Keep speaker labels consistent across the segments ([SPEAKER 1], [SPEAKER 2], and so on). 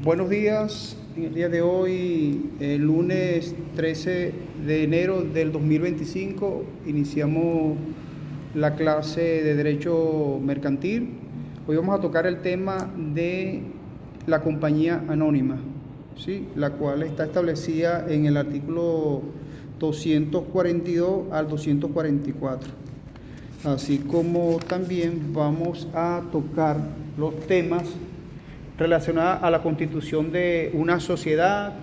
[SPEAKER 1] Buenos días. En el día de hoy, el lunes 13 de enero del 2025, iniciamos la clase de Derecho Mercantil. Hoy vamos a tocar el tema de la compañía anónima, ¿sí? La cual está establecida en el artículo 242 al 244. Así como también vamos a tocar los temas relacionados a la constitución de una sociedad,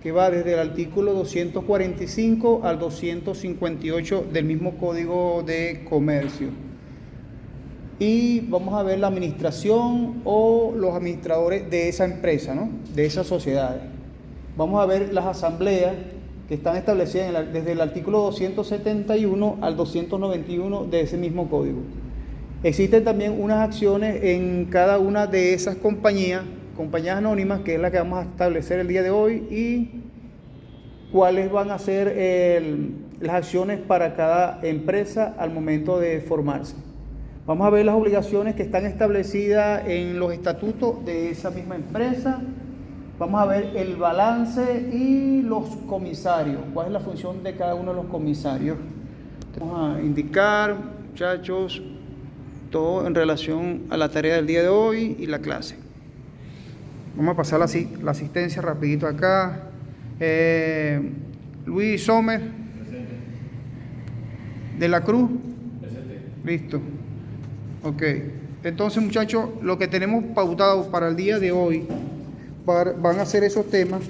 [SPEAKER 1] que va desde el artículo 245 al 258 del mismo Código de Comercio. Y vamos a ver la administración o los administradores de esa empresa, ¿no? De esas sociedades. Vamos a ver las asambleas que están establecidas desde el artículo 271 al 291 de ese mismo código. Existen también unas acciones en cada una de esas compañías anónimas, que es la que vamos a establecer el día de hoy, y cuáles van a ser las acciones para cada empresa al momento de formarse. Vamos a ver las obligaciones que están establecidas en los estatutos de esa misma empresa. Vamos a ver el balance y los comisarios. ¿Cuál es la función de cada uno de los comisarios? Vamos a indicar, muchachos, todo en relación a la tarea del día de hoy y la clase. Vamos a pasar la asistencia rapidito acá. Luis Sommer.
[SPEAKER 2] Presente.
[SPEAKER 1] De la Cruz.
[SPEAKER 2] Presente.
[SPEAKER 1] Listo. Ok. Entonces, muchachos, lo que tenemos pautado para el día de hoy van a ser esos temas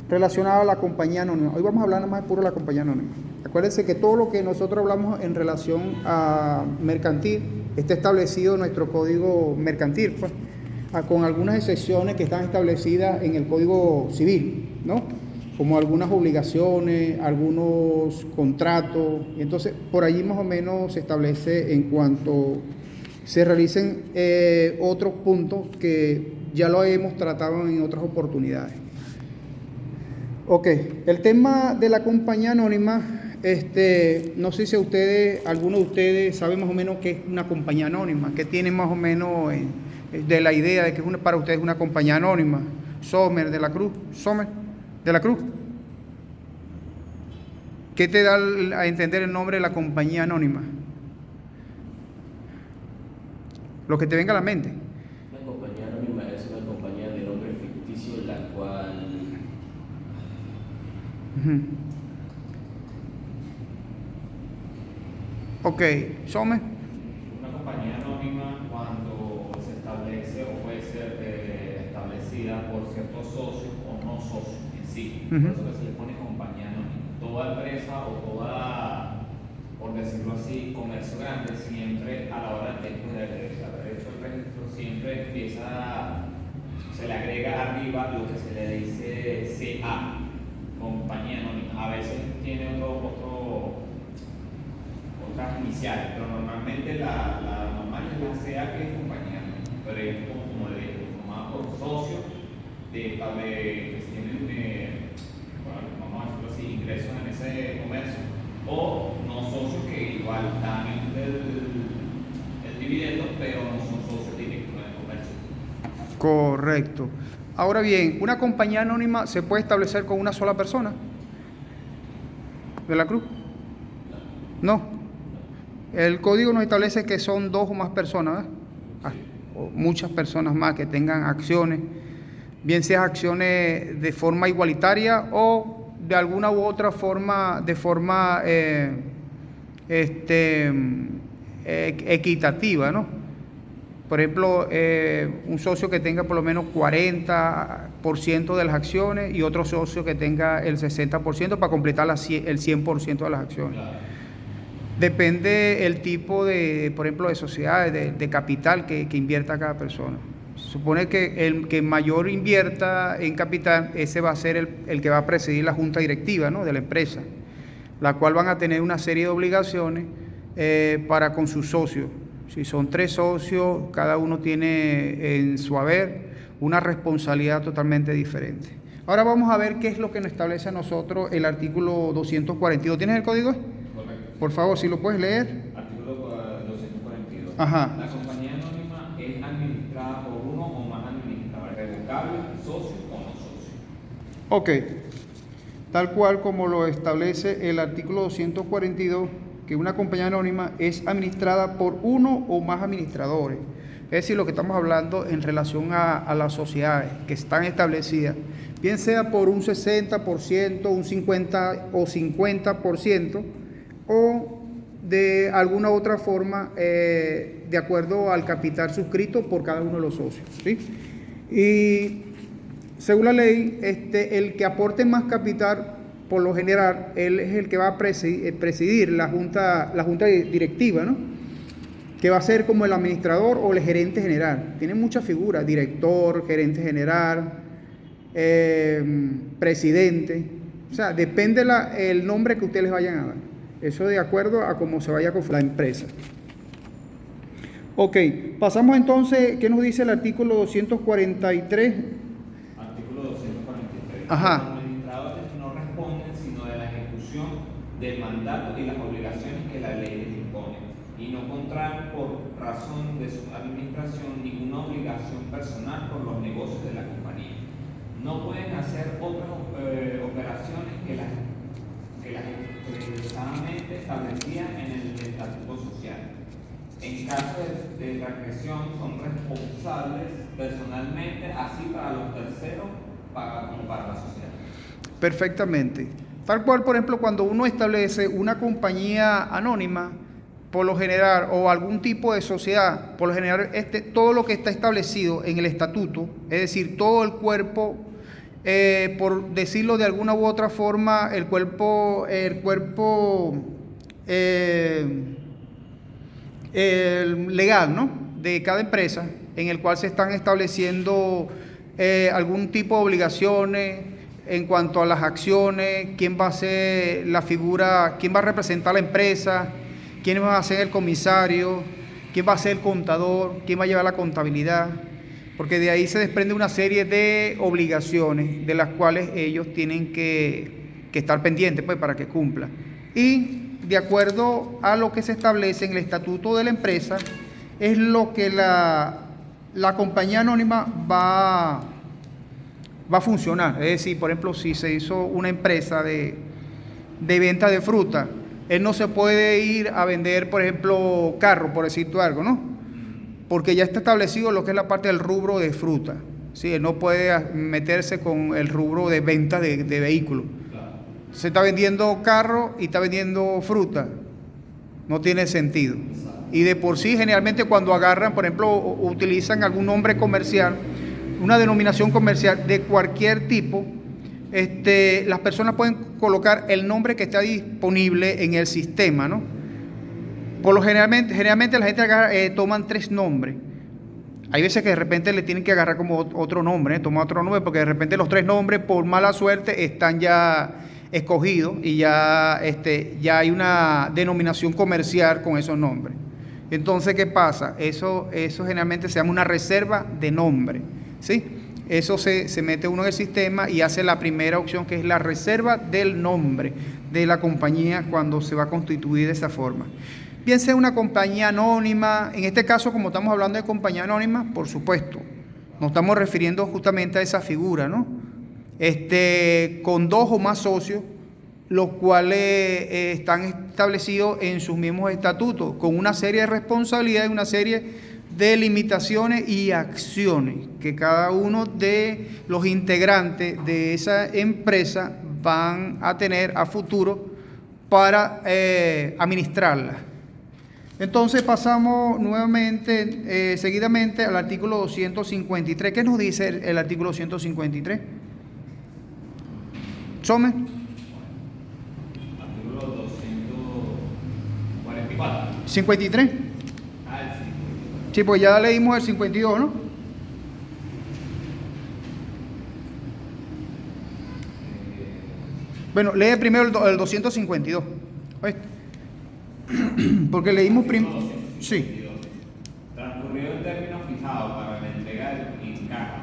[SPEAKER 1] relacionados a la compañía anónima. Hoy vamos a hablar nada más puro de la compañía anónima. Acuérdense que todo lo que nosotros hablamos en relación a mercantil está establecido en nuestro código mercantil, pues, con algunas excepciones que están establecidas en el Código Civil, ¿no? Como algunas obligaciones, algunos contratos. Y entonces, por allí más o menos se establece en cuanto se realicen otros puntos que ya lo hemos tratado en otras oportunidades. Ok, el tema de la compañía anónima, no sé si alguno de ustedes sabe más o menos qué es una compañía anónima, qué tiene más o menos de la idea de que para ustedes una compañía anónima. Sommer de la Cruz, ¿qué te da a entender el nombre de la compañía anónima? Lo que te venga a la mente.
[SPEAKER 2] Una compañía anónima es una compañía de nombre ficticio la cual...
[SPEAKER 1] Ok, Sommer.
[SPEAKER 3] Una compañía anónima, cuando se establece o puede ser establecida por ciertos socios o no socios en sí. Por eso que se le pone compañía anónima. Toda empresa o toda, por decirlo así, comercio grande, siempre a la hora de haber hecho el registro, siempre se le agrega arriba lo que se le dice CA, compañía anónima. A veces tiene otras iniciales, pero normalmente la normal es la CA, que es compañía anónima, pero es como le dije, formada por socios que tienen, vamos a decirlo así, ingresos en ese comercio, o no socios que igual dan el dividendo, pero no son socios directos en el comercio.
[SPEAKER 1] Correcto. Ahora bien, ¿una compañía anónima se puede establecer con una sola persona? ¿De la Cruz? No. El código nos establece que son dos o más personas, ¿verdad? O muchas personas más que tengan acciones, bien sean acciones de forma igualitaria o de alguna u otra forma, de forma equitativa, ¿no? Por ejemplo, un socio que tenga por lo menos 40% de las acciones y otro socio que tenga el 60% para completar el 100% de las acciones. Depende el tipo de, por ejemplo, de sociedades, de capital que invierta cada persona. Se supone que el que mayor invierta en capital, ese va a ser el que va a presidir la junta directiva, ¿no?, de la empresa, la cual van a tener una serie de obligaciones para con sus socios. Si son 3 socios, cada uno tiene en su haber una responsabilidad totalmente diferente. Ahora vamos a ver qué es lo que nos establece a nosotros el artículo 242. ¿Tienes el código?
[SPEAKER 3] Correcto.
[SPEAKER 1] Por favor, si lo puedes leer.
[SPEAKER 3] Artículo 242.
[SPEAKER 1] Ajá.
[SPEAKER 3] La compañía anónima es administrada por uno o más administradores revocables, socios
[SPEAKER 1] Ok, tal cual como lo establece el artículo 242, que una compañía anónima es administrada por uno o más administradores. Es decir, lo que estamos hablando en relación a las sociedades que están establecidas, bien sea por un 60%, un 50% o 50%, o de alguna otra forma, de acuerdo al capital suscrito por cada uno de los socios, ¿sí? Y según la ley, el que aporte más capital, por lo general, él es el que va a presidir la junta directiva, ¿no? Que va a ser como el administrador o el gerente general. Tiene muchas figuras: director, gerente general, presidente. O sea, depende el nombre que ustedes les vayan a dar. Eso de acuerdo a cómo se vaya a conformar la empresa. Ok, pasamos entonces, ¿qué nos dice el artículo 243?
[SPEAKER 3] Artículo 243.
[SPEAKER 1] Ajá.
[SPEAKER 3] Los administradores no responden sino de la ejecución del mandato y las obligaciones que la ley les impone, y no contraen por razón de su administración ninguna obligación personal por los negocios de la compañía. No pueden hacer otras operaciones que las expresadamente establecidas en el estatuto social. En caso de transgresión, son responsables personalmente, así para los terceros como para la sociedad.
[SPEAKER 1] Perfectamente. Tal cual, por ejemplo, cuando uno establece una compañía anónima, por lo general, o algún tipo de sociedad, por lo general, todo lo que está establecido en el estatuto, es decir, todo el cuerpo, por decirlo de alguna u otra forma, el cuerpo legal, ¿no?, de cada empresa, en el cual se están estableciendo algún tipo de obligaciones en cuanto a las acciones, quién va a ser la figura, quién va a representar la empresa, quién va a ser el comisario, quién va a ser el contador, quién va a llevar la contabilidad, porque de ahí se desprende una serie de obligaciones de las cuales ellos tienen que estar pendientes, pues, para que cumplan. Y de acuerdo a lo que se establece en el estatuto de la empresa, es lo que la compañía anónima va a funcionar. Es decir, por ejemplo, si se hizo una empresa de venta de fruta, él no se puede ir a vender, por ejemplo, carro, por decirte algo, ¿no? Porque ya está establecido lo que es la parte del rubro de fruta. ¿Sí? Él no puede meterse con el rubro de venta de vehículos. Se está vendiendo carro y está vendiendo fruta. No tiene sentido. Y de por sí, generalmente cuando agarran, por ejemplo, utilizan algún nombre comercial, una denominación comercial de cualquier tipo, las personas pueden colocar el nombre que está disponible en el sistema, ¿no? Por lo generalmente la gente agarra, toman 3 nombres. Hay veces que de repente le tienen que agarrar como otro nombre, tomar otro nombre, porque de repente los 3 nombres, por mala suerte, están ya escogidos y ya hay una denominación comercial con esos nombres. Entonces, ¿qué pasa? Eso generalmente se llama una reserva de nombre, ¿sí? Eso se mete uno en el sistema y hace la primera opción, que es la reserva del nombre de la compañía cuando se va a constituir de esa forma. Bien sea una compañía anónima, en este caso, como estamos hablando de compañía anónima, por supuesto, nos estamos refiriendo justamente a esa figura, ¿no? Con 2 o más socios, los cuales están establecidos en sus mismos estatutos, con una serie de responsabilidades, una serie de limitaciones y acciones que cada uno de los integrantes de esa empresa van a tener a futuro para administrarla. Entonces pasamos nuevamente, seguidamente, al artículo 253. ¿Qué nos dice el artículo 253? ¿Some?
[SPEAKER 3] Artículo 244.
[SPEAKER 1] 53.
[SPEAKER 3] Ah, el 50.
[SPEAKER 1] Sí, pues ya leímos el 52, ¿no? Bueno, lee primero el 252. ¿Oíste? Porque leímos primero. Sí.
[SPEAKER 3] Transcurrido el término fijado para la entrega del encargo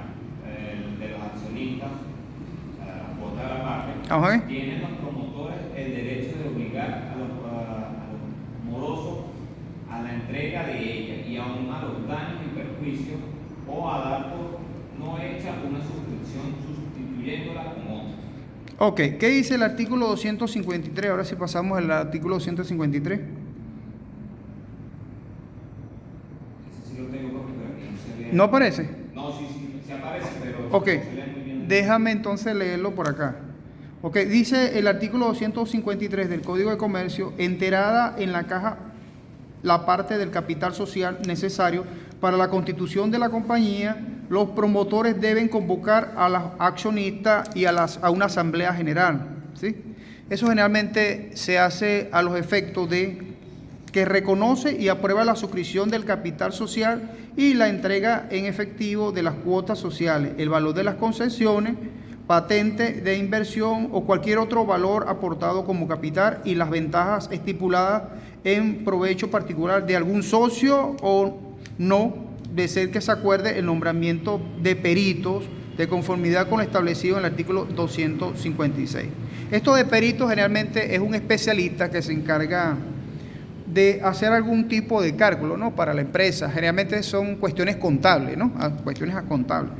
[SPEAKER 3] de los accionistas, la cuota de la parte,
[SPEAKER 1] Ajá.
[SPEAKER 3] tienen los promotores el derecho de obligar a los morosos a la entrega de ella y aún a los daños y perjuicios, o a dar por no hecha una suscripción sustituyéndola con otra.
[SPEAKER 1] Ok, ¿qué dice el artículo 253? Ahora sí pasamos al artículo 253.
[SPEAKER 3] Ese sí lo tengo porque aquí no se lee.
[SPEAKER 1] ¿No aparece?
[SPEAKER 3] No, sí, sí aparece, pero
[SPEAKER 1] Ok,
[SPEAKER 3] no se lee muy bien.
[SPEAKER 1] déjame entonces leerlo por acá. Ok, dice el artículo 253 del Código de Comercio, enterada en la caja la parte del capital social necesario para la constitución de la compañía, los promotores deben convocar a los accionistas y a una asamblea general, ¿sí? Eso generalmente se hace a los efectos de que reconoce y aprueba la suscripción del capital social y la entrega en efectivo de las cuotas sociales, el valor de las concesiones, patente de inversión o cualquier otro valor aportado como capital y las ventajas estipuladas en provecho particular de algún socio o no, de ser que se acuerde el nombramiento de peritos de conformidad con lo establecido en el artículo 256. Esto de peritos generalmente es un especialista que se encarga de hacer algún tipo de cálculo, ¿no?, para la empresa. Generalmente son cuestiones contables, ¿no?, cuestiones contables.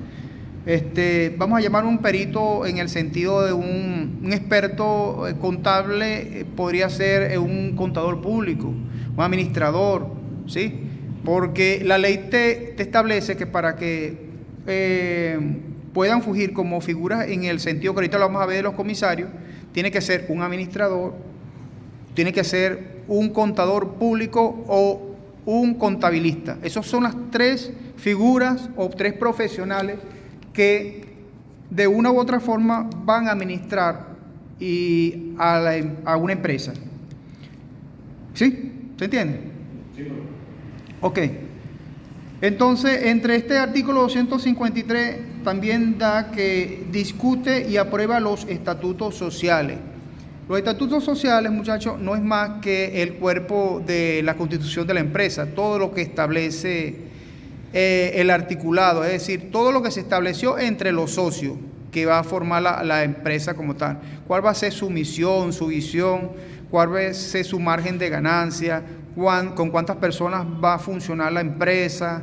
[SPEAKER 1] Vamos a llamar un perito en el sentido de un experto contable, podría ser un contador público, un administrador, ¿sí? Porque la ley te establece que para que puedan fungir como figuras en el sentido que ahorita lo vamos a ver de los comisarios, tiene que ser un administrador, tiene que ser un contador público o un contabilista. Esas son las tres figuras o tres profesionales que de una u otra forma van a administrar a una empresa. ¿Sí? ¿Se entiende?
[SPEAKER 3] Sí, bro.
[SPEAKER 1] Ok. Entonces, entre este artículo 253 también da que discute y aprueba los estatutos sociales. Los estatutos sociales, muchachos, no es más que el cuerpo de la constitución de la empresa, todo lo que establece el articulado, es decir, todo lo que se estableció entre los socios que va a formar la empresa como tal. ¿Cuál va a ser su misión, su visión? ¿Cuál va a ser su margen de ganancia? ¿Con cuántas personas va a funcionar la empresa?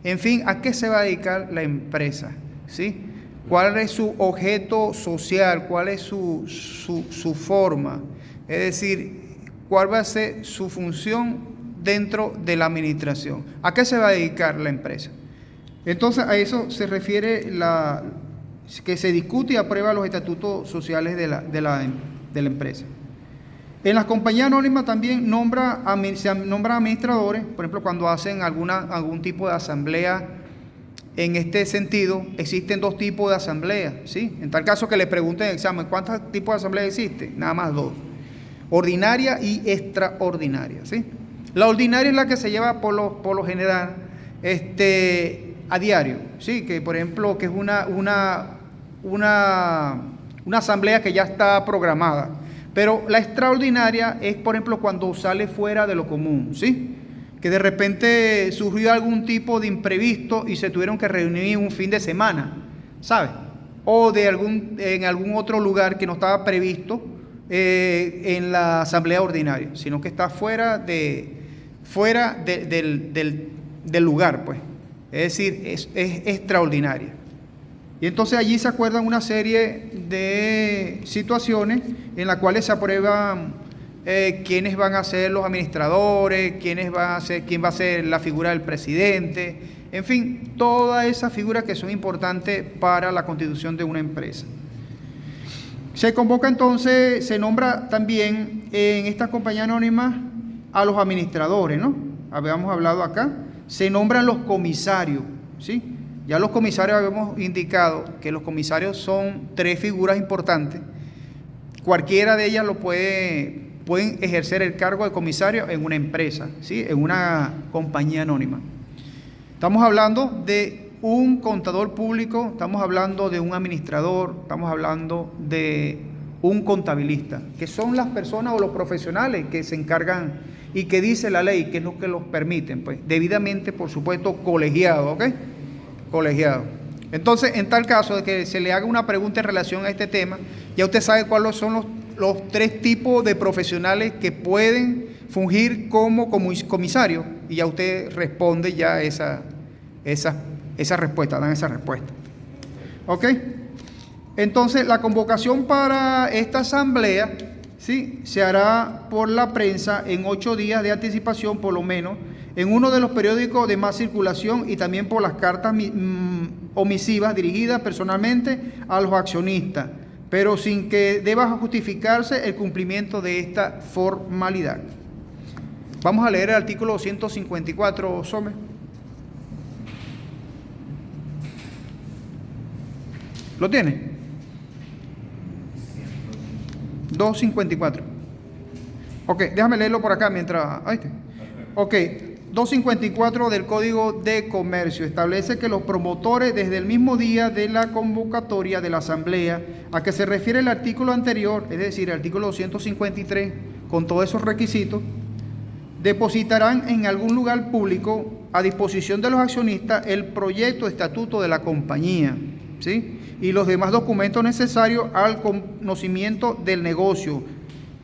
[SPEAKER 1] En fin, ¿a qué se va a dedicar la empresa? ¿Sí? ¿Cuál es su objeto social? ¿Cuál es su forma? Es decir, ¿cuál va a ser su función dentro de la administración? ¿A qué se va a dedicar la empresa? Entonces, a eso se refiere que se discute y aprueba los estatutos sociales de la empresa. En las compañías anónimas también se nombran administradores, por ejemplo, cuando hacen algún tipo de asamblea. En este sentido, existen dos tipos de asambleas, ¿sí? En tal caso que le pregunten en el examen, ¿cuántos tipos de asambleas existen? Nada más dos: ordinaria y extraordinaria, ¿sí? La ordinaria es la que se lleva por lo general a diario, ¿sí? Que por ejemplo, que es una asamblea que ya está programada. Pero la extraordinaria es, por ejemplo, cuando sale fuera de lo común, ¿sí? Que de repente surgió algún tipo de imprevisto y se tuvieron que reunir un fin de semana, ¿sabes? O en algún otro lugar que no estaba previsto en la asamblea ordinaria, sino que está fuera del lugar, pues. Es decir, es extraordinaria. Y entonces allí se acuerdan una serie de situaciones en las cuales se aprueban quiénes van a ser los administradores, quién va a ser la figura del presidente, en fin, todas esas figuras que son importantes para la constitución de una empresa. Se convoca entonces, se nombra también en esta compañía anónima a los administradores, ¿no? Habíamos hablado acá, se nombran los comisarios, ¿sí? Ya los comisarios habíamos indicado que los comisarios son tres figuras importantes. Cualquiera de ellas pueden ejercer el cargo de comisario en una empresa, ¿sí? En una compañía anónima. Estamos hablando de un contador público, estamos hablando de un administrador, estamos hablando de un contabilista, que son las personas o los profesionales que se encargan y que dice la ley que es lo que los permiten, pues debidamente, por supuesto, colegiado, ¿ok? Colegiado. Entonces, en tal caso de que se le haga una pregunta en relación a este tema, ya usted sabe cuáles son los tres tipos de profesionales que pueden fungir como comisario, y ya usted responde ya esa respuesta, dan esa respuesta. ¿Ok? Entonces, la convocación para esta asamblea, ¿sí?, se hará por la prensa en 8 días de anticipación, por lo menos, en uno de los periódicos de más circulación y también por las cartas omisivas dirigidas personalmente a los accionistas, pero sin que deba justificarse el cumplimiento de esta formalidad. Vamos a leer el artículo 254, Sommer. ¿Lo tiene? 254. Ok, déjame leerlo por acá mientras... Ahí está. Ok, 254 del Código de Comercio establece que los promotores desde el mismo día de la convocatoria de la asamblea a que se refiere el artículo anterior, es decir, el artículo 253, con todos esos requisitos, depositarán en algún lugar público a disposición de los accionistas el proyecto de estatuto de la compañía, ¿sí?, y los demás documentos necesarios al conocimiento del negocio,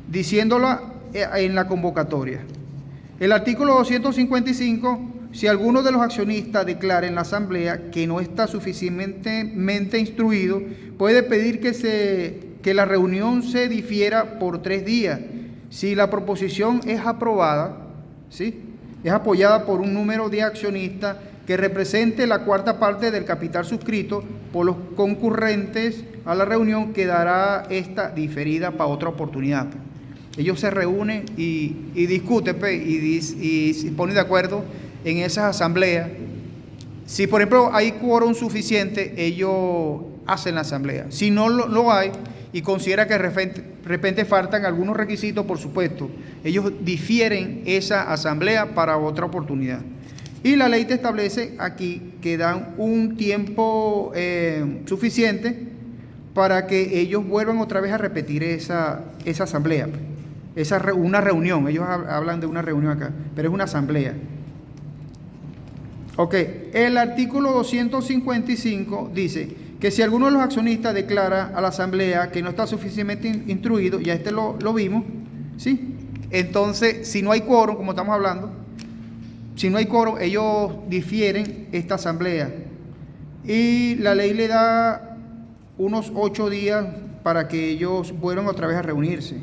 [SPEAKER 1] diciéndolo en la convocatoria. El artículo 255, si alguno de los accionistas declara en la asamblea que no está suficientemente instruido, puede pedir que la reunión se difiera por 3 días. Si la proposición es aprobada, ¿sí?, es apoyada por un número de accionistas que represente la 4ª parte del capital suscrito por los concurrentes a la reunión, quedará esta diferida para otra oportunidad. Ellos se reúnen y discuten y se ponen de acuerdo en esas asambleas. Si, por ejemplo, hay quórum suficiente, ellos hacen la asamblea. Si no lo hay y considera que de repente faltan algunos requisitos, por supuesto, ellos difieren esa asamblea para otra oportunidad. Y la ley te establece aquí que dan un tiempo suficiente para que ellos vuelvan otra vez a repetir esa asamblea. Una reunión, ellos hablan de una reunión acá, pero es una asamblea. Ok, el artículo 255 dice que si alguno de los accionistas declara a la asamblea que no está suficientemente instruido, ya lo vimos, ¿sí? Entonces, si no hay quórum, como estamos hablando, si no hay quórum, ellos difieren esta asamblea. Y la ley le da unos 8 días para que ellos vuelvan otra vez a reunirse,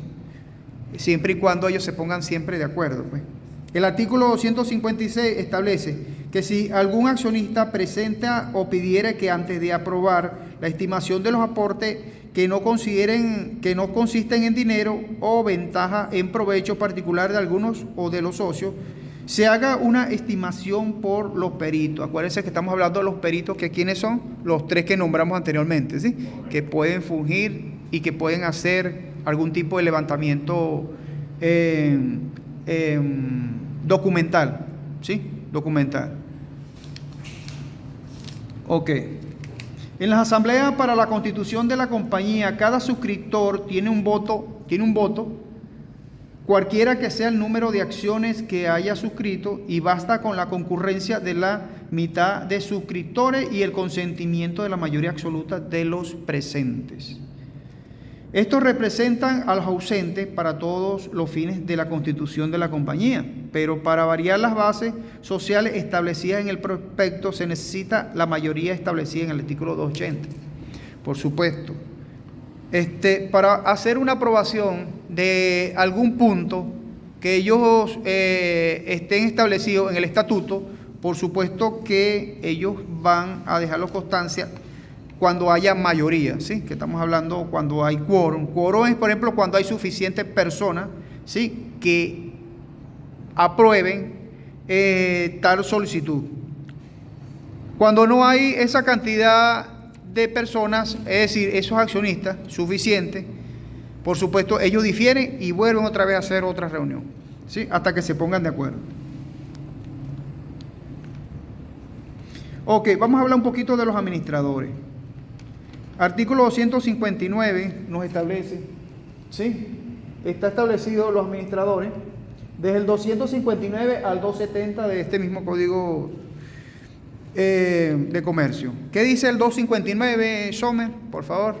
[SPEAKER 1] siempre y cuando ellos se pongan siempre de acuerdo, pues. El artículo 256 establece que si algún accionista presenta o pidiera que antes de aprobar la estimación de los aportes que no consisten en dinero o ventaja en provecho particular de algunos o de los socios, se haga una estimación por los peritos. Acuérdense que estamos hablando de los peritos, que ¿quiénes son? Los 3 que nombramos anteriormente, ¿sí?, que pueden fungir y que pueden hacer algún tipo de levantamiento documental, ¿sí?, documental. Ok. En las asambleas para la constitución de la compañía, cada suscriptor tiene un voto, cualquiera que sea el número de acciones que haya suscrito, y basta con la concurrencia de la mitad de suscriptores y el consentimiento de la mayoría absoluta de los presentes. Estos representan a los ausentes para todos los fines de la constitución de la compañía, pero para variar las bases sociales establecidas en el prospecto se necesita la mayoría establecida en el artículo 280. Por supuesto, para hacer una aprobación de algún punto que ellos estén establecidos en el estatuto, por supuesto que ellos van a dejarlo constancia cuando haya mayoría, ¿sí?, que estamos hablando cuando hay quórum. Quórum es, por ejemplo, cuando hay suficientes personas, ¿sí?, que aprueben tal solicitud. Cuando no hay esa cantidad de personas, es decir, esos accionistas suficientes, por supuesto, ellos difieren y vuelven otra vez a hacer otra reunión, ¿sí?, hasta que se pongan de acuerdo. Ok, vamos a hablar un poquito de los administradores. Artículo 259 nos establece, ¿sí?, está establecido los administradores desde el 259 al 270 de este mismo Código de Comercio. ¿Qué dice el 259, Sommer, por favor?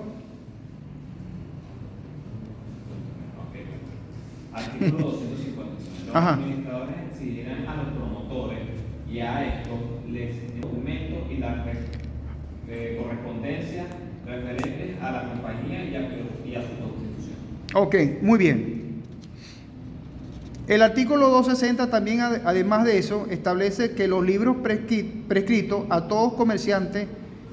[SPEAKER 3] Artículo 259. Los administradores exigirán a los promotores y a estos les documentos y la correspondencia referentes a la compañía y a su constitución.
[SPEAKER 1] Ok, muy bien. El artículo 260 también, además de eso, establece que los libros prescritos a todos comerciantes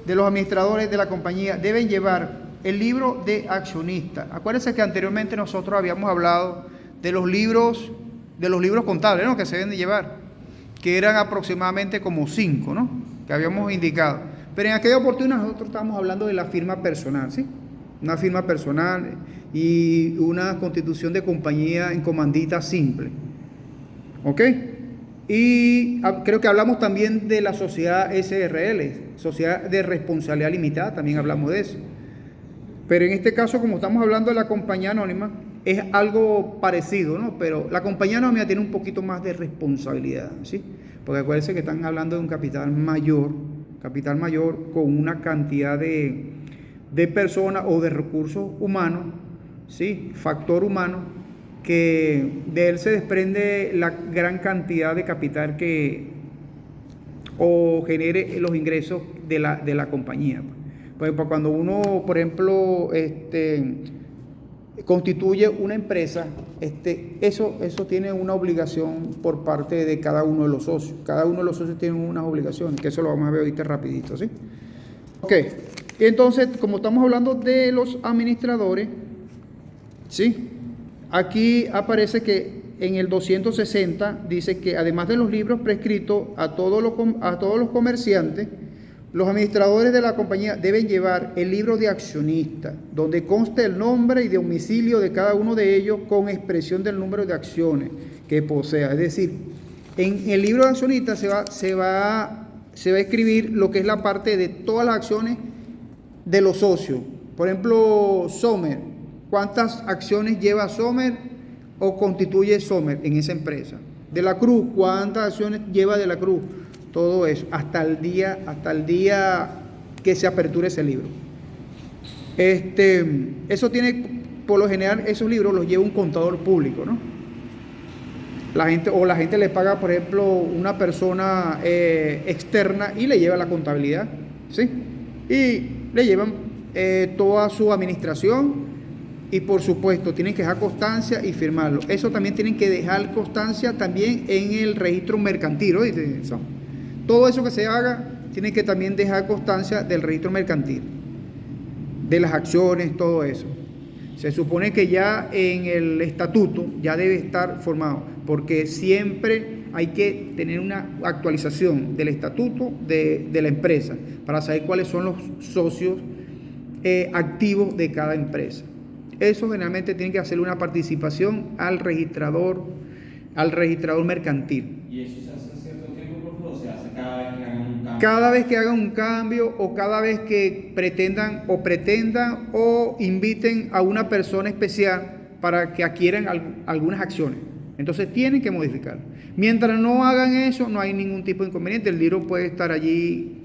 [SPEAKER 1] de los administradores de la compañía deben llevar el libro de accionista. Acuérdense que anteriormente nosotros habíamos hablado de los libros contables, ¿no?, que se deben de llevar, que eran aproximadamente como 5, ¿no?, que habíamos indicado. Pero en aquella oportunidad nosotros estábamos hablando de la firma personal, ¿sí? Una firma personal y una constitución de compañía en comandita simple. ¿Ok? Y creo que hablamos también de la sociedad SRL, Sociedad de Responsabilidad Limitada, también hablamos de eso. Pero en este caso, como estamos hablando de la compañía anónima, es algo parecido, ¿no? Pero la compañía anónima tiene un poquito más de responsabilidad, ¿sí? Porque acuérdense que están hablando de un capital mayor con una cantidad de personas o de recursos humanos, ¿sí?, factor humano, que de él se desprende la gran cantidad de capital que o genere los ingresos de la compañía. Pues cuando uno, por ejemplo, constituye una empresa, eso tiene una obligación por parte de cada uno de los socios. Cada uno de los socios tiene unas obligaciones, que eso lo vamos a ver ahorita rapidito, ¿sí? Ok, entonces, como estamos hablando de los administradores, ¿sí?, aquí aparece que en el 260 dice que además de los libros prescritos a todos los comerciantes, los administradores de la compañía deben llevar el libro de accionista, donde conste el nombre y domicilio de cada uno de ellos con expresión del número de acciones que posea. Es decir, en el libro de accionista se va a escribir lo que es la parte de todas las acciones de los socios. Por ejemplo, Sommer, ¿cuántas acciones lleva Sommer o constituye Sommer en esa empresa? De la Cruz, ¿cuántas acciones lleva de la Cruz? Todo eso, hasta el día que se aperture ese libro. Eso tiene, por lo general, esos libros los lleva un contador público, ¿no? La gente le paga, por ejemplo, una persona externa y le lleva la contabilidad, ¿sí? Y le llevan toda su administración y, por supuesto, tienen que dejar constancia y firmarlo. Eso también tienen que dejar constancia también en el registro mercantil, ¿oíste? Todo eso que se haga tiene que también dejar constancia del registro mercantil, de las acciones, todo eso. Se supone que ya en el estatuto ya debe estar formado, porque siempre hay que tener una actualización del estatuto de la empresa para saber cuáles son los socios activos de cada empresa. Eso generalmente tiene que hacer una participación al registrador mercantil.
[SPEAKER 3] ¿Y eso se hace en cierto tiempo, profe, o se hace cada vez que hagan un cambio?
[SPEAKER 1] Cada vez que hagan un cambio o cada vez que pretendan o inviten a una persona especial para que adquieran algunas acciones. Entonces tienen que modificarlo. Mientras no hagan eso, no hay ningún tipo de inconveniente. El libro puede estar allí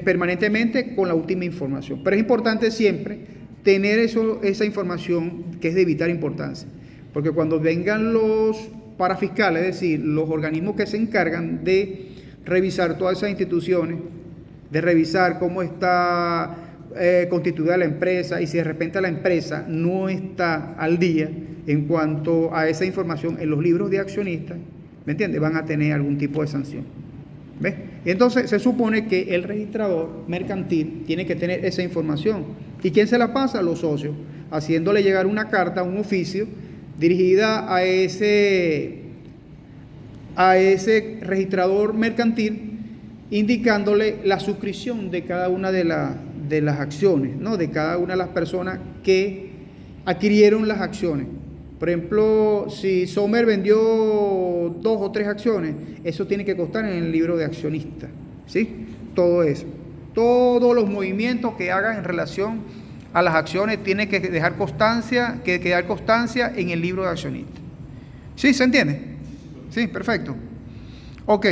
[SPEAKER 1] permanentemente con la última información. Pero es importante siempre tener esa información que es de vital importancia. Porque cuando vengan los parafiscales, es decir, los organismos que se encargan de revisar todas esas instituciones, de revisar cómo está constituida la empresa y si de repente la empresa no está al día en cuanto a esa información en los libros de accionistas, ¿me entiendes?, van a tener algún tipo de sanción. ¿Ves? Y entonces se supone que el registrador mercantil tiene que tener esa información. ¿Y quién se la pasa? Los socios, haciéndole llegar una carta, un oficio dirigida a ese registrador mercantil, indicándole la suscripción de cada una de las acciones, ¿no?, de cada una de las personas que adquirieron las acciones. Por ejemplo, si Sommer vendió 2 o 3 acciones, eso tiene que constar en el libro de accionista, ¿sí? Todo eso. Todos los movimientos que hagan en relación a las acciones tienen que quedar constancia en el libro de accionista. ¿Sí? ¿Se entiende? Sí, perfecto. Ok.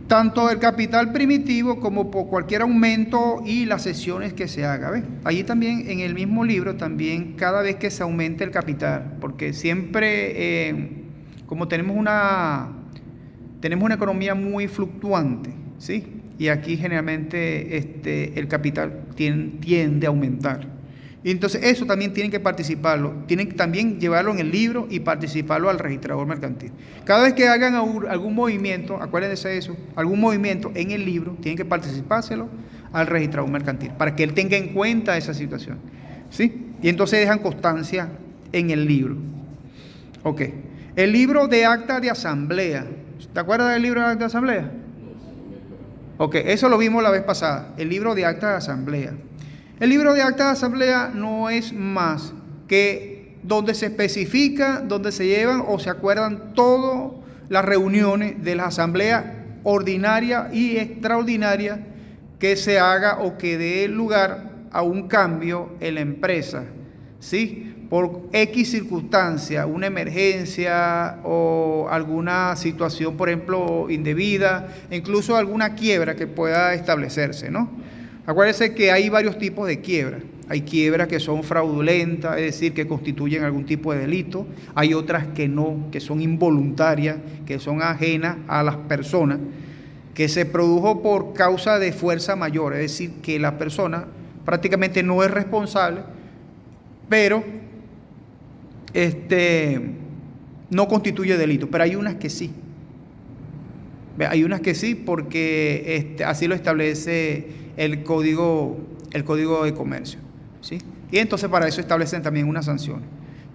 [SPEAKER 1] Tanto el capital primitivo como por cualquier aumento y las cesiones que se haga. ¿Ves? Allí también en el mismo libro, también cada vez que se aumente el capital, porque siempre, como tenemos una economía muy fluctuante, ¿sí?, y aquí generalmente el capital tiende a aumentar. Y entonces eso también tienen que participarlo, tienen que también llevarlo en el libro y participarlo al registrador mercantil. Cada vez que hagan algún movimiento, acuérdense de eso, algún movimiento en el libro, tienen que participárselo al registrador mercantil, para que él tenga en cuenta esa situación, ¿sí? Y entonces dejan constancia en el libro. Ok. El libro de acta de asamblea. ¿Te acuerdas del libro de acta de asamblea? Ok, eso lo vimos la vez pasada, el libro de acta de asamblea. El libro de acta de asamblea no es más que donde se especifica, donde se llevan o se acuerdan todas las reuniones de las asambleas ordinarias y extraordinarias que se haga o que dé lugar a un cambio en la empresa, ¿sí? Por X circunstancia, una emergencia o alguna situación, por ejemplo, indebida, incluso alguna quiebra que pueda establecerse, ¿no? Acuérdense que hay varios tipos de quiebra. Hay quiebras que son fraudulentas, es decir, que constituyen algún tipo de delito. Hay otras que no, que son involuntarias, que son ajenas a las personas, que se produjo por causa de fuerza mayor, es decir, que la persona prácticamente no es responsable, pero no constituye delito. Pero hay unas que sí. Hay unas que sí, porque así lo establece el Código de Comercio, ¿sí? Y entonces para eso establecen también unas sanciones.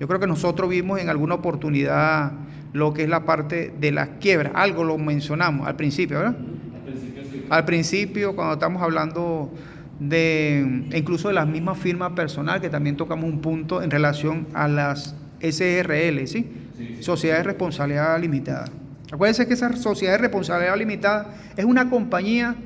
[SPEAKER 1] Yo creo que nosotros vimos en alguna oportunidad lo que es la parte de las quiebras. Algo lo mencionamos al principio, ¿verdad?
[SPEAKER 3] Al principio sí.
[SPEAKER 1] Al principio, cuando estamos hablando incluso de las mismas firmas personal, que también tocamos un punto en relación a las SRL, ¿sí?
[SPEAKER 3] Sí.
[SPEAKER 1] Sociedades de Responsabilidad Limitada. Acuérdense que esa sociedad de responsabilidad limitada es una compañía,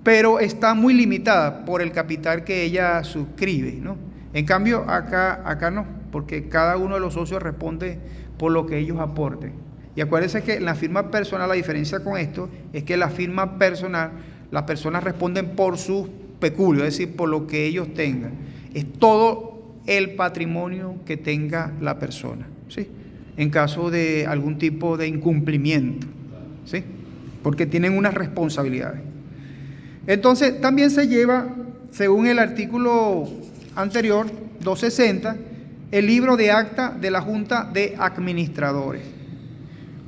[SPEAKER 1] pero está muy limitada por el capital que ella suscribe, ¿no? En cambio, acá no, porque cada uno de los socios responde por lo que ellos aporten. Y acuérdense que en la firma personal, la diferencia con esto es que la firma personal, las personas responden por sus peculios, es decir, por lo que ellos tengan. Es todo el patrimonio que tenga la persona, ¿sí? En caso de algún tipo de incumplimiento, ¿sí? Porque tienen unas responsabilidades. Entonces, también se lleva, según el artículo anterior, 260, el libro de acta de la Junta de Administradores.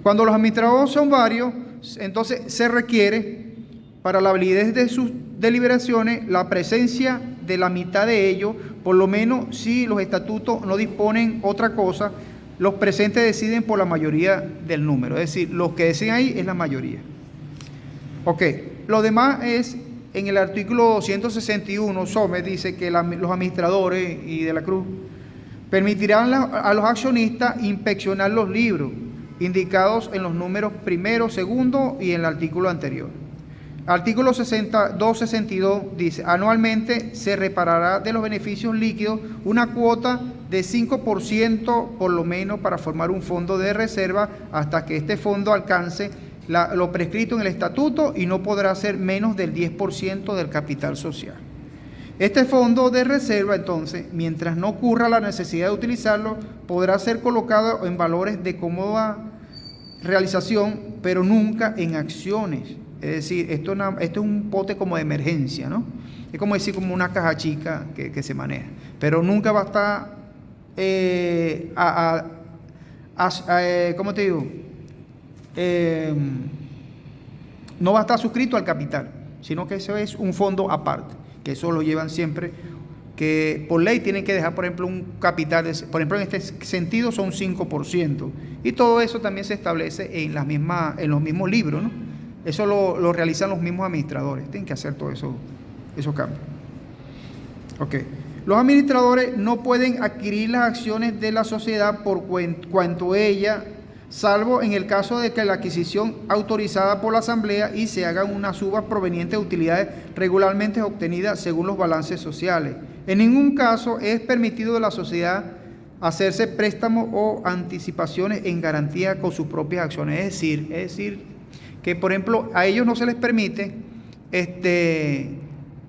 [SPEAKER 1] Cuando los administradores son varios, entonces se requiere, para la validez de sus deliberaciones, la presencia de la mitad de ellos, por lo menos si los estatutos no disponen otra cosa. Los presentes deciden por la mayoría del número, es decir, los que deciden ahí es la mayoría. Ok, lo demás es, en el artículo 261, SOME dice que los administradores y de la Cruz permitirán a los accionistas inspeccionar los libros indicados en los números primero, segundo y en el artículo anterior. Artículo 262 dice, anualmente se reparará de los beneficios líquidos una cuota de 5% por lo menos para formar un fondo de reserva hasta que este fondo alcance lo prescrito en el estatuto y no podrá ser menos del 10% del capital social. Este fondo de reserva, entonces, mientras no ocurra la necesidad de utilizarlo, podrá ser colocado en valores de cómoda realización, pero nunca en acciones. Es decir, esto es un pote como de emergencia, ¿no? Es como decir, como una caja chica que se maneja. Pero nunca va a estar, ¿cómo te digo? No va a estar suscrito al capital, sino que eso es un fondo aparte, que eso lo llevan siempre, que por ley tienen que dejar, por ejemplo, un capital, por ejemplo, en este sentido son 5%. Y todo eso también se establece en los mismos libros, ¿no? Eso lo realizan los mismos administradores, tienen que hacer todos esos cambios. Ok. Los administradores no pueden adquirir las acciones de la sociedad por cuanto ella, salvo en el caso de que la adquisición autorizada por la asamblea y se haga una suba proveniente de utilidades regularmente obtenidas según los balances sociales. En ningún caso es permitido de la sociedad hacerse préstamos o anticipaciones en garantía con sus propias acciones. Es decir, que por ejemplo a ellos no se les permite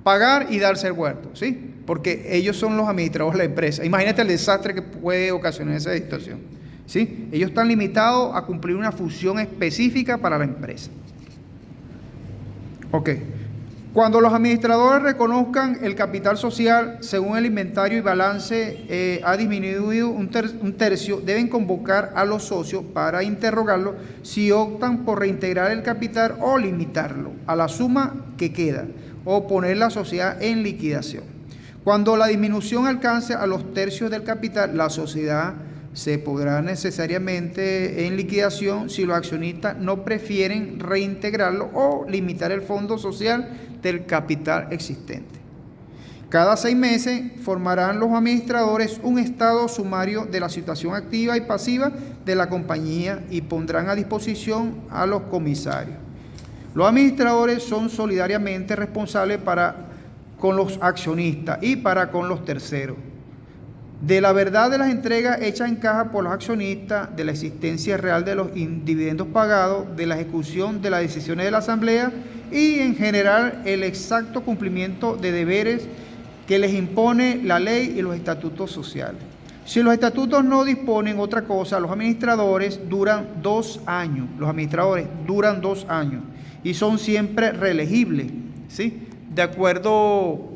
[SPEAKER 1] pagar y darse el huerto, ¿sí? Porque ellos son los administradores de la empresa. Imagínate el desastre que puede ocasionar esa situación, ¿sí? Ellos están limitados a cumplir una función específica para la empresa. Ok. Cuando los administradores reconozcan el capital social según el inventario y balance ha disminuido un tercio, deben convocar a los socios para interrogarlos si optan por reintegrar el capital o limitarlo a la suma que queda o poner la sociedad en liquidación. Cuando la disminución alcance a los tercios del capital, la sociedad se podrá necesariamente en liquidación si los accionistas no prefieren reintegrarlo o limitar el fondo social del capital existente. Cada 6 meses formarán los administradores un estado sumario de la situación activa y pasiva de la compañía y pondrán a disposición a los comisarios. Los administradores son solidariamente responsables con los accionistas y para con los terceros. De la verdad de las entregas hechas en caja por los accionistas, de la existencia real de los dividendos pagados, de la ejecución de las decisiones de la Asamblea y en general el exacto cumplimiento de deberes que les impone la ley y los estatutos sociales. Si los estatutos no disponen otra cosa, los administradores duran 2 años. Los administradores duran 2 años y son siempre reelegibles, ¿sí? De acuerdo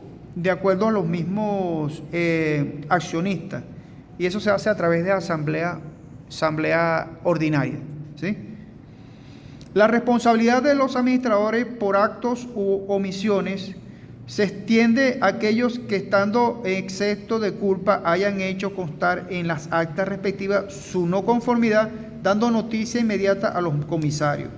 [SPEAKER 1] a los mismos accionistas, y eso se hace a través de asamblea ordinaria, ¿sí? La responsabilidad de los administradores por actos u omisiones se extiende a aquellos que, estando exentos de culpa, hayan hecho constar en las actas respectivas su no conformidad, dando noticia inmediata a los comisarios.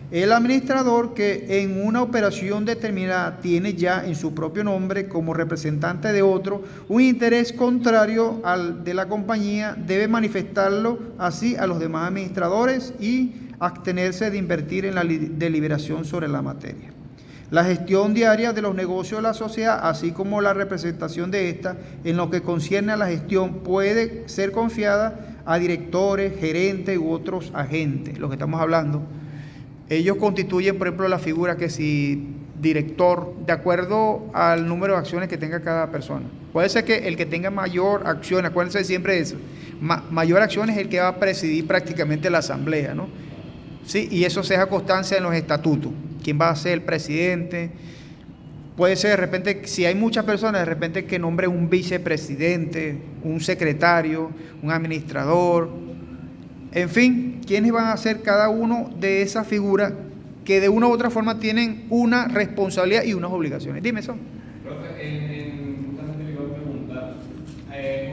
[SPEAKER 1] El administrador que en una operación determinada tiene ya en su propio nombre como representante de otro un interés contrario al de la compañía debe manifestarlo así a los demás administradores y abstenerse de invertir en la deliberación sobre la materia. La gestión diaria de los negocios de la sociedad, así como la representación de ésta en lo que concierne a la gestión, puede ser confiada a directores, gerentes u otros agentes, lo que estamos hablando. Ellos constituyen, por ejemplo, la figura que si director, de acuerdo al número de acciones que tenga cada persona. Puede ser que el que tenga mayor acción, acuérdense siempre de eso, mayor acción es el que va a presidir prácticamente la asamblea, ¿no? Sí, y eso se deja constancia en los estatutos. ¿Quién va a ser el presidente? Puede ser de repente, si hay muchas personas, de repente que nombre un vicepresidente, un secretario, un administrador, en fin, ¿quiénes van a ser cada uno de esas figuras que de una u otra forma tienen una responsabilidad y unas obligaciones? Dime eso.
[SPEAKER 3] Profe, justamente le iba a preguntar, ¿es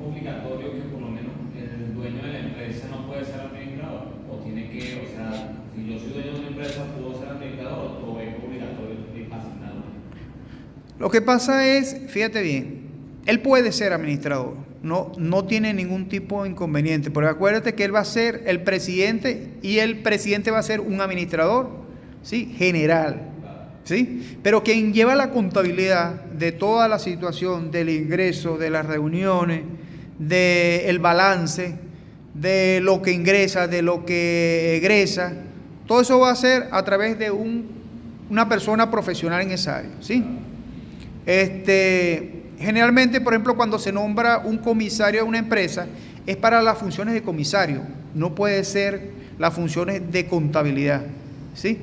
[SPEAKER 3] obligatorio que por lo menos el dueño de la empresa no puede ser administrador? ¿O tiene que, o sea, si yo soy dueño de una empresa, ¿puedo ser administrador o es obligatorio asignado?
[SPEAKER 1] Lo que pasa es, fíjate bien, él puede ser administrador. No tiene ningún tipo de inconveniente, porque acuérdate que él va a ser el presidente y el presidente va a ser un administrador, ¿sí? General, ¿sí? Pero quien lleva la contabilidad de toda la situación, del ingreso, de las reuniones, del balance, de lo que ingresa, de lo que egresa, todo eso va a ser a través de una persona profesional en esa área, ¿sí? Generalmente, por ejemplo, cuando se nombra un comisario de una empresa, es para las funciones de comisario, no puede ser las funciones de contabilidad, ¿sí?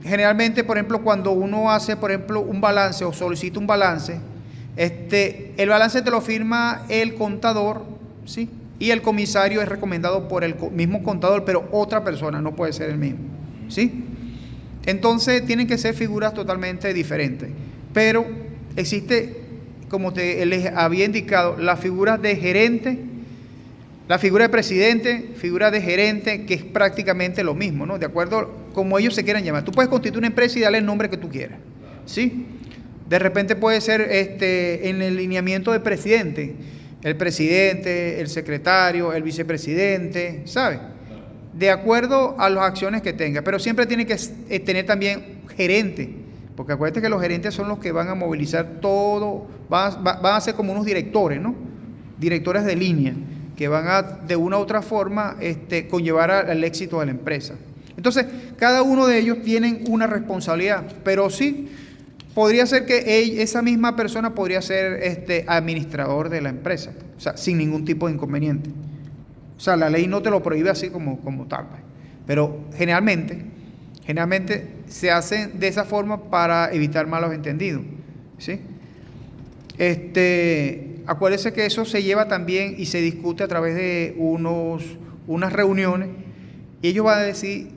[SPEAKER 1] Generalmente, por ejemplo, cuando uno hace, por ejemplo, un balance o solicita un balance, el balance te lo firma el contador, ¿sí? Y el comisario es recomendado por el mismo contador, pero otra persona, no puede ser el mismo, ¿sí? Entonces, tienen que ser figuras totalmente diferentes. Pero existe, como les había indicado, las figuras de gerente, la figura de presidente, figura de gerente, que es prácticamente lo mismo, ¿no? De acuerdo como ellos se quieran llamar. Tú puedes constituir una empresa y darle el nombre que tú quieras, ¿sí? De repente puede ser en el lineamiento de presidente, el secretario, el vicepresidente, ¿sabes? De acuerdo a las acciones que tenga, pero siempre tiene que tener también gerente. Porque acuérdate que los gerentes son los que van a movilizar todo, van a ser como unos directores, ¿no? Directores de línea, que van a, de una u otra forma, conllevar al éxito de la empresa. Entonces, cada uno de ellos tienen una responsabilidad, pero sí, podría ser que esa misma persona podría ser administrador de la empresa, o sea, sin ningún tipo de inconveniente. O sea, la ley no te lo prohíbe así como tal, pero generalmente Generalmente se hacen de esa forma para evitar malos entendidos, ¿sí? Acuérdense que eso se lleva también y se discute a través de unas reuniones, y ellos van a decir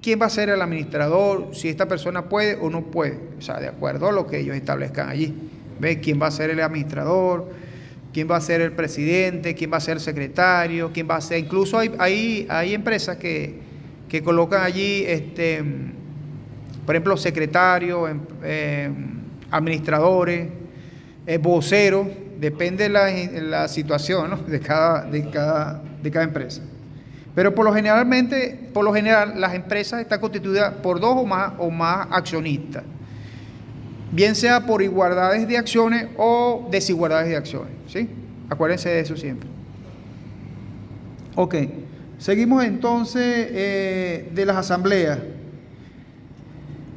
[SPEAKER 1] quién va a ser el administrador, si esta persona puede o no puede, o sea, de acuerdo a lo que ellos establezcan allí. ¿Ve? ¿Quién va a ser el administrador? ¿Quién va a ser el presidente? ¿Quién va a ser el secretario? ¿Quién va a ser? Incluso hay empresas que colocan allí, por ejemplo, secretarios, administradores, voceros, depende de la situación, ¿no? de cada empresa. Pero por lo general las empresas están constituidas por 2 o más accionistas, bien sea por igualdades de acciones o desigualdades de acciones, ¿sí? Acuérdense de eso siempre. Ok, seguimos entonces de las asambleas.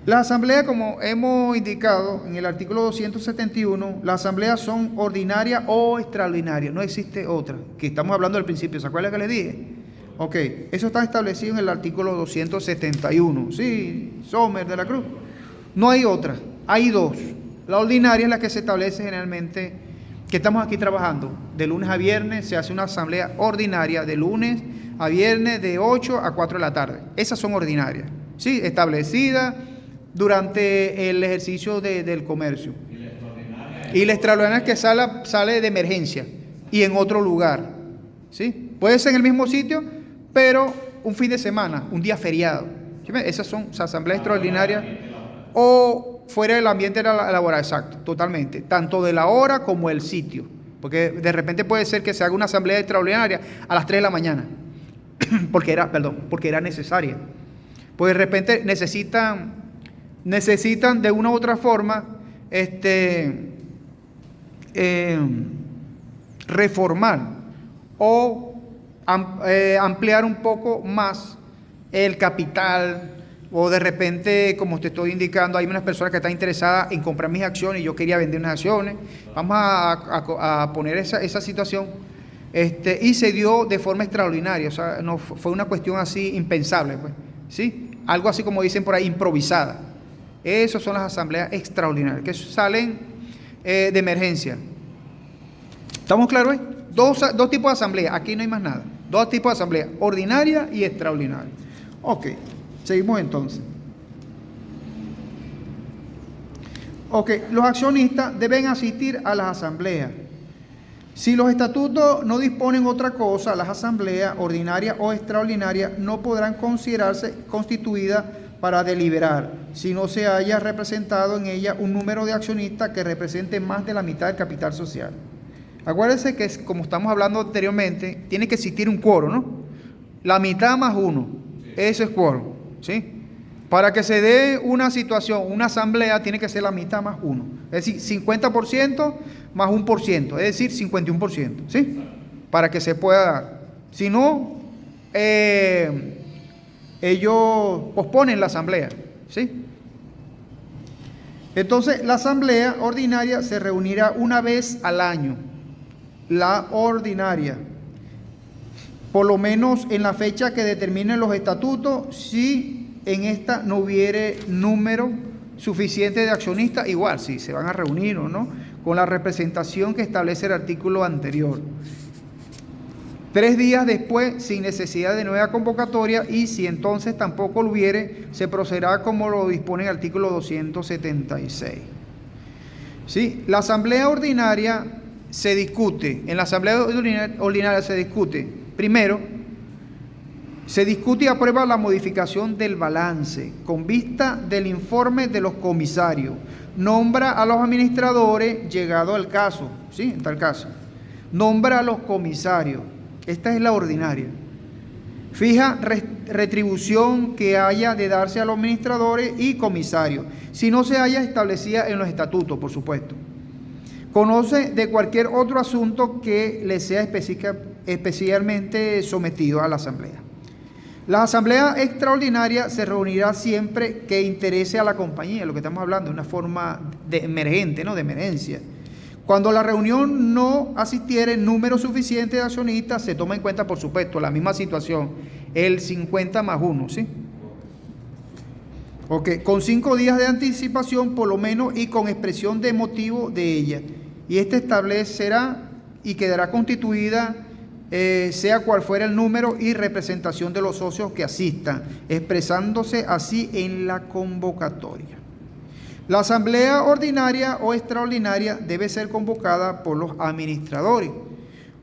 [SPEAKER 1] Las asambleas, como hemos indicado en el artículo 271, las asambleas son ordinarias o extraordinarias, no existe otra, que estamos hablando al principio, ¿se acuerdan que les dije? Ok, eso está establecido en el artículo 271, sí, Sommer de la Cruz. No hay otra, hay 2. La ordinaria es la que se establece generalmente, que estamos aquí trabajando, de lunes a viernes se hace una asamblea ordinaria, de lunes a viernes de 8 a 4 de la tarde. Esas son ordinarias, sí, establecidas durante el ejercicio del comercio. Y la extraordinaria es que sale de emergencia y en otro lugar, ¿sí? Puede ser en el mismo sitio, pero un fin de semana, un día feriado. ¿Sí? Esas son asambleas extraordinarias o fuera del ambiente laboral, exacto, totalmente, tanto de la hora como el sitio, porque de repente puede ser que se haga una asamblea extraordinaria a las 3 de la mañana, porque era necesaria, pues de repente necesitan de una u otra forma reformar o ampliar un poco más el capital, o de repente, como te estoy indicando, hay unas personas que están interesadas en comprar mis acciones y yo quería vender unas acciones. Vamos a poner esa situación, y se dio de forma extraordinaria, o sea, no fue una cuestión así impensable, pues, ¿sí? Algo así como dicen por ahí, improvisada. Esas son las asambleas extraordinarias, que salen de emergencia. ¿Estamos claros? Dos tipos de asambleas, aquí no hay más nada. 2 tipos de asambleas, ordinaria y extraordinaria. Ok, seguimos entonces. Ok, los accionistas deben asistir a las asambleas. Si los estatutos no disponen otra cosa, las asambleas ordinarias o extraordinarias no podrán considerarse constituidas para deliberar si no se haya representado en ella un número de accionistas que represente más de la mitad del capital social. Acuérdense que, como estamos hablando anteriormente, tiene que existir un quórum, ¿no? La mitad más 1, eso es quórum, ¿sí? Para que se dé una situación, una asamblea, tiene que ser la mitad más 1. Es decir, 50% más 1%, es decir, 51%, ¿sí? Para que se pueda dar. Si no, ellos posponen la asamblea, ¿sí? Entonces, la asamblea ordinaria se reunirá una vez al año. La ordinaria, por lo menos en la fecha que determinen los estatutos, si en esta no hubiere número suficiente de accionistas, igual, si se van a reunir o no, con la representación que establece el artículo anterior. 3 días después, sin necesidad de nueva convocatoria, y si entonces tampoco lo hubiere, se procederá como lo dispone el artículo 276. ¿Sí? La asamblea ordinaria se discute, en la asamblea ordinaria se discute, primero, se discute y aprueba la modificación del balance con vista del informe de los comisarios, nombra a los administradores llegado al caso, ¿sí? En tal caso, nombra a los comisarios, esta es la ordinaria, fija retribución que haya de darse a los administradores y comisarios, si no se haya establecida en los estatutos, por supuesto. Conoce de cualquier otro asunto que le sea especialmente sometido a la asamblea. La asamblea extraordinaria se reunirá siempre que interese a la compañía, lo que estamos hablando, de una forma emergente, ¿no? De emergencia. Cuando la reunión no asistiere número suficiente de accionistas, se toma en cuenta, por supuesto, la misma situación, el 50 más 1, ¿sí? Ok, con 5 días de anticipación por lo menos y con expresión de motivo de ella. Y este establecerá y quedará constituida, sea cual fuera el número y representación de los socios que asistan, expresándose así en la convocatoria. La asamblea ordinaria o extraordinaria debe ser convocada por los administradores,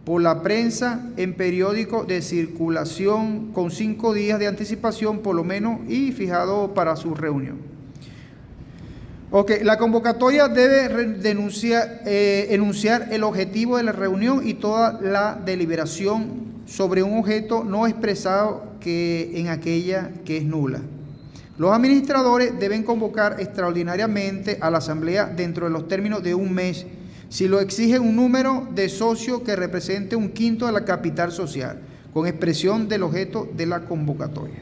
[SPEAKER 1] por la prensa en periódico de circulación con 5 días de anticipación por lo menos y fijado para su reunión. Ok, la convocatoria debe enunciar el objetivo de la reunión y toda la deliberación sobre un objeto no expresado en aquella que es nula. Los administradores deben convocar extraordinariamente a la asamblea dentro de los términos de un mes, si lo exige un número de socios que represente 1/5 de la capital social, con expresión del objeto de la convocatoria.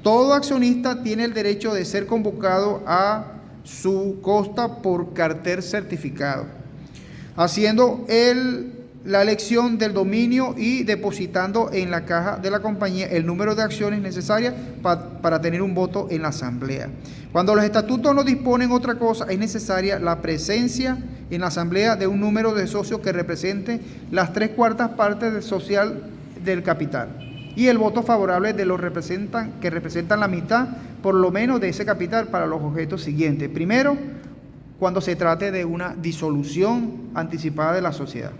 [SPEAKER 1] Todo accionista tiene el derecho de ser convocado a su costa por cartel certificado, haciendo la elección del dominio y depositando en la caja de la compañía el número de acciones necesarias para tener un voto en la asamblea. Cuando los estatutos no disponen otra cosa, es necesaria la presencia en la asamblea de un número de socios que represente las 3/4 partes del social del capital y el voto favorable de los que representan la mitad por lo menos de ese capital para los objetos siguientes. Primero, cuando se trate de una disolución anticipada de la sociedad,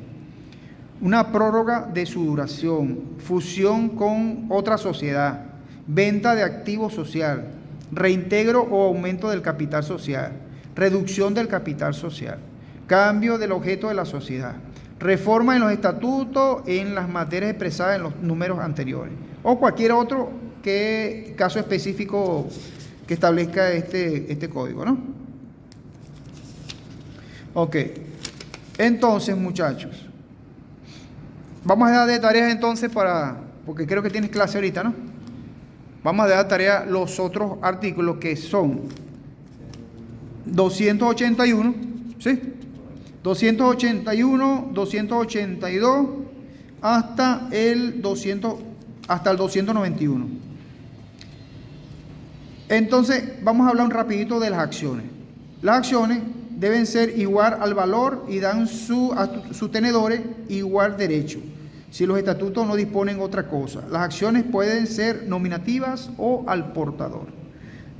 [SPEAKER 1] una prórroga de su duración, fusión con otra sociedad, venta de activo social, reintegro o aumento del capital social, reducción del capital social, cambio del objeto de la sociedad, reforma en los estatutos en las materias expresadas en los números anteriores o cualquier otro caso específico que establezca este código, ¿no? Ok, entonces muchachos, vamos a dar de tareas entonces porque creo que tienes clase ahorita, ¿no? Vamos a dar tarea los otros artículos que son 281, ¿sí? 281, 282 hasta el 291. Entonces, vamos a hablar un rapidito de las acciones. Las acciones deben ser igual al valor y dan sus tenedores igual derecho, si los estatutos no disponen otra cosa. Las acciones pueden ser nominativas o al portador.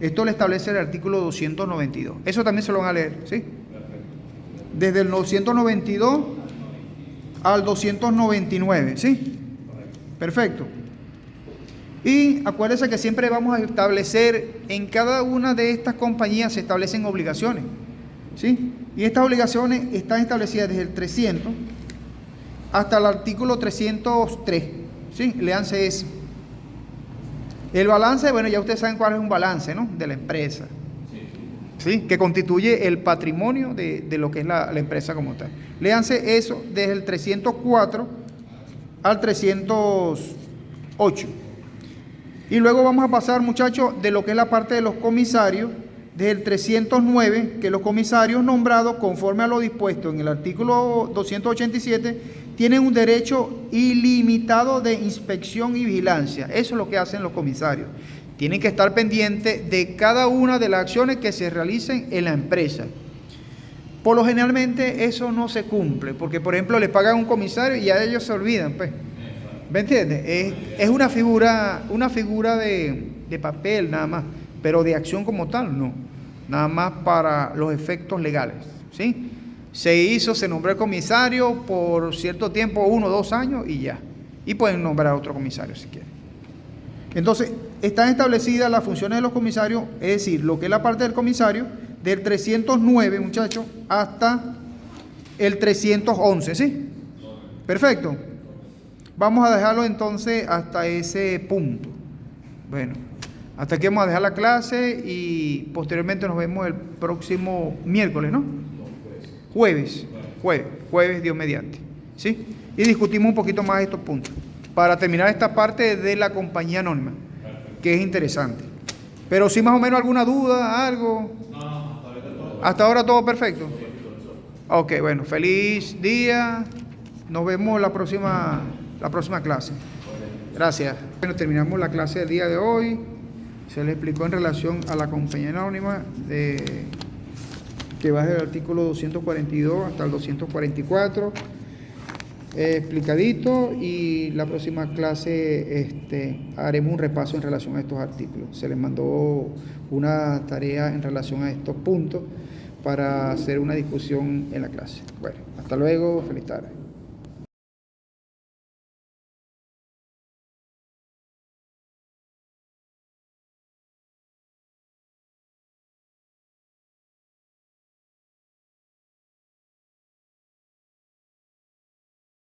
[SPEAKER 1] Esto lo establece el artículo 292. Eso también se lo van a leer, ¿sí? Desde el 292 al 299, ¿sí? Perfecto. Y acuérdense que siempre vamos a establecer, en cada una de estas compañías se establecen obligaciones, ¿sí? Y estas obligaciones están establecidas desde el 300 hasta el artículo 303, ¿sí? Léanse eso. El balance, bueno, ya ustedes saben cuál es un balance, ¿no? De la empresa, ¿sí? Que constituye el patrimonio de lo que es la empresa como tal. Léanse eso desde el 304 al 308. Y luego vamos a pasar, muchachos, de lo que es la parte de los comisarios, desde el 309, que los comisarios nombrados conforme a lo dispuesto en el artículo 287 tienen un derecho ilimitado de inspección y vigilancia. Eso es lo que hacen los comisarios. Tienen que estar pendientes de cada una de las acciones que se realicen en la empresa. Por lo generalmente eso no se cumple, porque por ejemplo le pagan a un comisario y a ellos se olvidan, pues. ¿Me entiendes? Es una figura de papel nada más, pero de acción como tal no. Nada más para los efectos legales, ¿sí? Se nombró el comisario por cierto tiempo, 1 o 2 años y ya. Y pueden nombrar otro comisario si quieren. Entonces, están establecidas las funciones de los comisarios, es decir, lo que es la parte del comisario, del 309, muchachos, hasta el 311, ¿sí? Perfecto. Vamos a dejarlo entonces hasta ese punto. Bueno, hasta aquí vamos a dejar la clase y posteriormente nos vemos el próximo miércoles, ¿no? Jueves, Dios mediante, ¿sí? Y discutimos un poquito más estos puntos para terminar esta parte de la compañía anónima, que es interesante. Pero si más o menos alguna duda, algo.
[SPEAKER 3] No,
[SPEAKER 1] hasta ahora todo perfecto. Ok, bueno, feliz día. Nos vemos la próxima clase. Gracias. Bueno, terminamos la clase del día de hoy. Se les explicó en relación a la compañía anónima que va desde el artículo 242 hasta el 244, explicadito, y la próxima clase haremos un repaso en relación a estos artículos. Se les mandó una tarea en relación a estos puntos para hacer una discusión en la clase. Bueno, hasta luego, feliz tarde.